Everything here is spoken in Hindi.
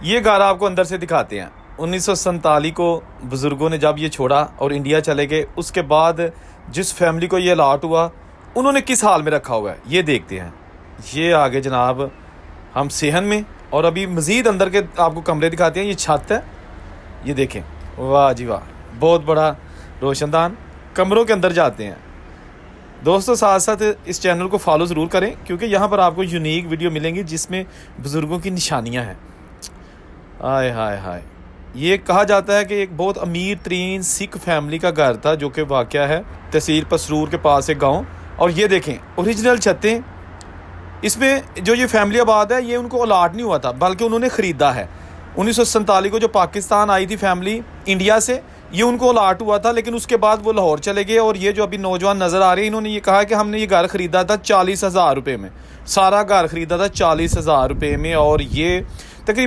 ये घर आपको अंदर से दिखाते हैं। 1947 को बुज़ुर्गों ने जब ये छोड़ा और इंडिया चले गए, उसके बाद जिस फैमिली को ये अलाट हुआ उन्होंने किस हाल में रखा हुआ है ये देखते हैं। ये आगे जनाब हम सेहन में, और अभी मज़ीद अंदर के आपको कमरे दिखाते हैं। ये छत है, ये देखें, वाह जी वाह, बहुत बड़ा रोशनदान। कमरों के अंदर जाते हैं दोस्तों। साथ साथ इस चैनल को फॉलो ज़रूर करें क्योंकि यहाँ पर आपको यूनिक वीडियो मिलेंगी जिसमें बुज़ुर्गों की निशानियाँ हैं। हाय हाय हाय। ये कहा जाता है कि एक बहुत अमीर तरीन सिख फैमिली का घर था जो कि वाक़या है तहसील पसरूर के पास एक गांव। और ये देखें ओरिजिनल छतें। इसमें जो ये फैमिली आबाद है ये उनको अलाट नहीं हुआ था बल्कि उन्होंने ख़रीदा है। 1947 को जो पाकिस्तान आई थी फैमिली इंडिया से, ये उनको अलाट हुआ था, लेकिन उसके बाद वो लाहौर चले गए। और ये जो अभी नौजवान नज़र आ रहे हैं इन्होंने ये कहा कि हमने ये घर ख़रीदा था 40,000 रुपये में। सारा घर ख़रीदा था 40,000 रुपये में, और ये तकरीबन